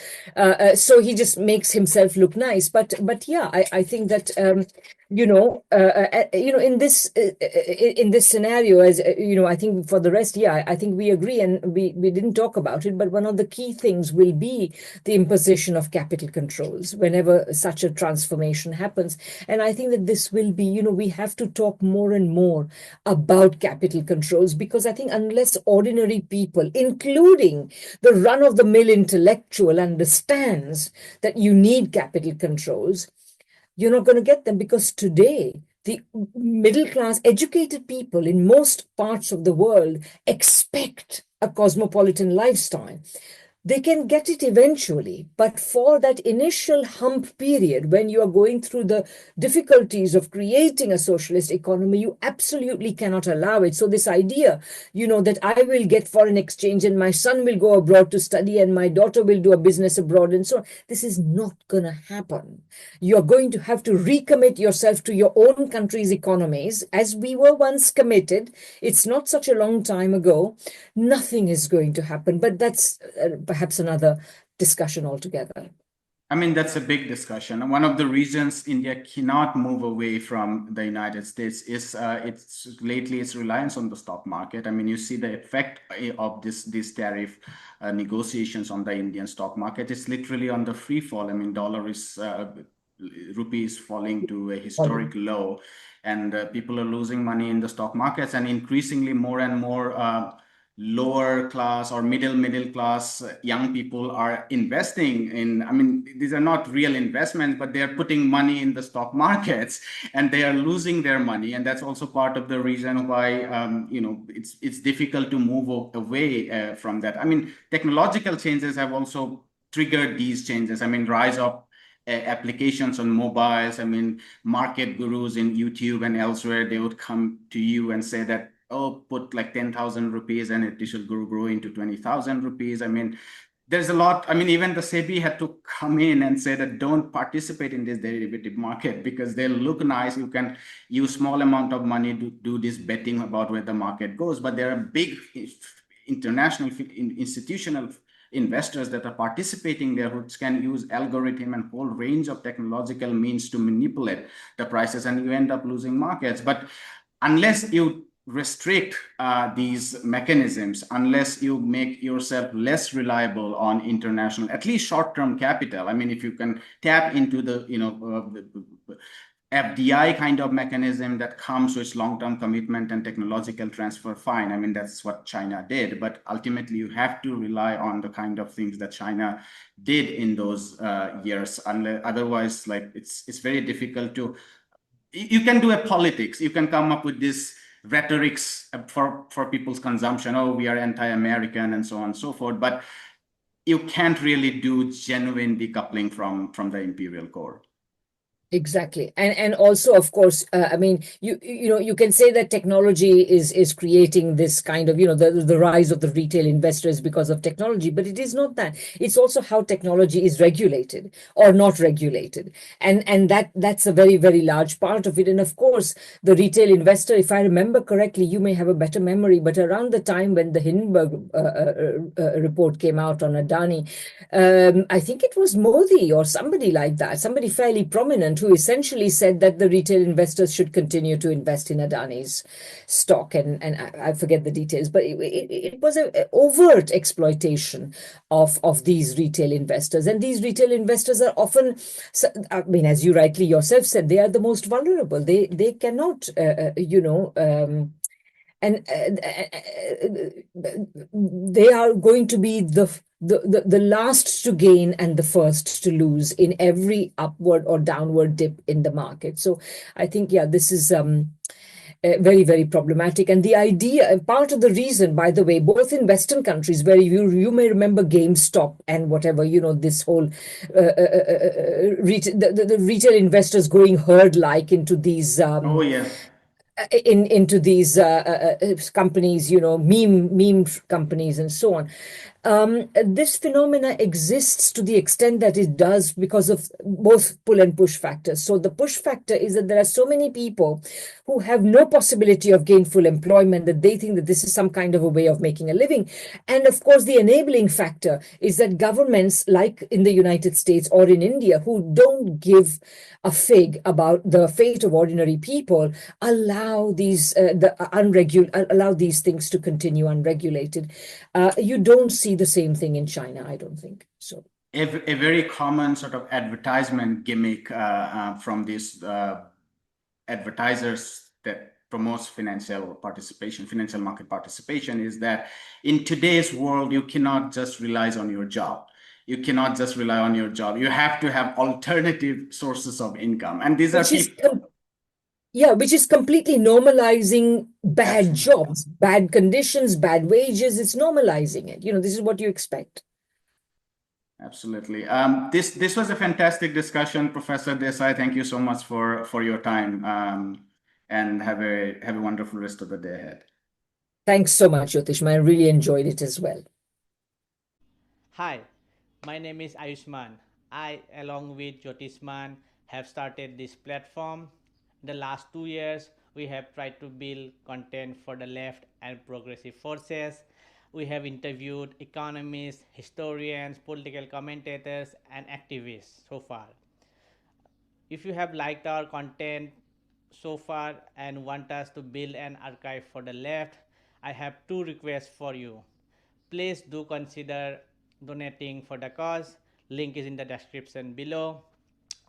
So he just makes himself look nice. But yeah, I think that, in this scenario, as I think for the rest, yeah, I think we agree, and we didn't talk about it, but one of the key things will be the imposition of capital controls whenever such a transformation happens. And I think that this will be, we have to talk more and more about capital controls, because I think unless ordinary people, including the run-of-the-mill intellectual, understands that you need capital controls, you're not going to get them. Because today, the middle class, educated people in most parts of the world expect a cosmopolitan lifestyle. They can get it eventually, but for that initial hump period, when you are going through the difficulties of creating a socialist economy, you absolutely cannot allow it. So this idea, that I will get foreign exchange and my son will go abroad to study and my daughter will do a business abroad and so on, this is not going to happen. You're going to have to recommit yourself to your own country's economies, as we were once committed. It's not such a long time ago. Nothing is going to happen, but that's perhaps another discussion altogether. I mean, that's a big discussion. One of the reasons India cannot move away from the United States is its reliance on the stock market. I mean, you see the effect of these tariff negotiations on the Indian stock market. It's literally on the free fall. I mean, dollar is rupee is falling to a historic low, and people are losing money in the stock markets, and increasingly more and more lower class or middle class young people are investing in, I mean, these are not real investments, but they are putting money in the stock markets and they are losing their money. And that's also part of the reason why, it's difficult to move away from that. I mean, technological changes have also triggered these changes. I mean, rise of applications on mobiles. I mean, market gurus in YouTube and elsewhere, they would come to you and say that, oh, put like 10,000 rupees and it should grow into 20,000 rupees. I mean, there's a lot. I mean, even the SEBI had to come in and say that don't participate in this derivative market because they'll look nice. You can use small amount of money to do this betting about where the market goes. But there are big international institutional investors that are participating there who can use algorithm and whole range of technological means to manipulate the prices, and you end up losing markets. But unless you restrict these mechanisms, unless you make yourself less reliable on international, at least short-term capital. I mean, if you can tap into the, FDI kind of mechanism that comes with long-term commitment and technological transfer, fine. I mean, that's what China did. But ultimately, you have to rely on the kind of things that China did in those years. Otherwise, like it's very difficult to. You can do a politics. You can come up with this rhetorics for people's consumption. Oh, we are anti-American and so on and so forth. But you can't really do genuine decoupling from the imperial core. Exactly. And also, of course, I mean, you can say that technology is creating this kind of, the rise of the retail investors because of technology, but it is not that. It's also how technology is regulated or not regulated. And that's a very, very large part of it. And of course, the retail investor, if I remember correctly, you may have a better memory, but around the time when the Hindenburg report came out on Adani, I think it was Modi or somebody like that, somebody fairly prominent, who essentially said that the retail investors should continue to invest in Adani's stock. And I forget the details, but it was an overt exploitation of these retail investors. And these retail investors are often, I mean, as you rightly yourself said, they are the most vulnerable. They cannot, and they are going to be the last to gain and the first to lose in every upward or downward dip in the market. So I think, this is very, very problematic. And the idea, part of the reason, by the way, both in Western countries, where you may remember GameStop and whatever, this whole the retail investors going herd-like into these Oh, yes. into these companies, meme companies and so on. This phenomena exists to the extent that it does because of both pull and push factors. So the push factor is that there are so many people who have no possibility of gainful employment that they think that this is some kind of a way of making a living. And of course, the enabling factor is that governments like in the United States or in India, who don't give a fig about the fate of ordinary people, allow these allow these things to continue unregulated. You don't see the same thing in China, I don't think so. A very common sort of advertisement gimmick from these advertisers that promotes financial market participation, is that in today's world, you cannot just rely on your job. You cannot just rely on your job. You have to have alternative sources of income. And these are people. Which is completely normalizing bad jobs, bad conditions, bad wages. It's normalizing it. This is what you expect. Absolutely. This was a fantastic discussion, Professor Desai. Thank you so much for your time, and have a wonderful rest of the day ahead. Thanks so much, Jyotishma. I really enjoyed it as well. Hi, my name is Ayushman. I, along with Jyotishman, have started this platform. In the last 2 years, we have tried to build content for the left and progressive forces. We have interviewed economists, historians, political commentators, and activists so far. If you have liked our content so far and want us to build an archive for the left, I have 2 requests for you. Please do consider donating for the cause. Link is in the description below.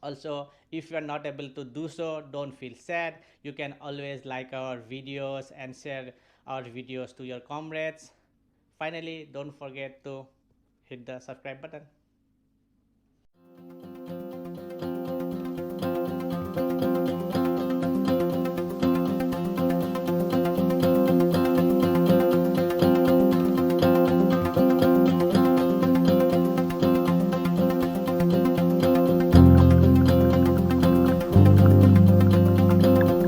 Also, if you are not able to do so, don't feel sad. You can always like our videos and share our videos to your comrades. Finally, don't forget to hit the subscribe button.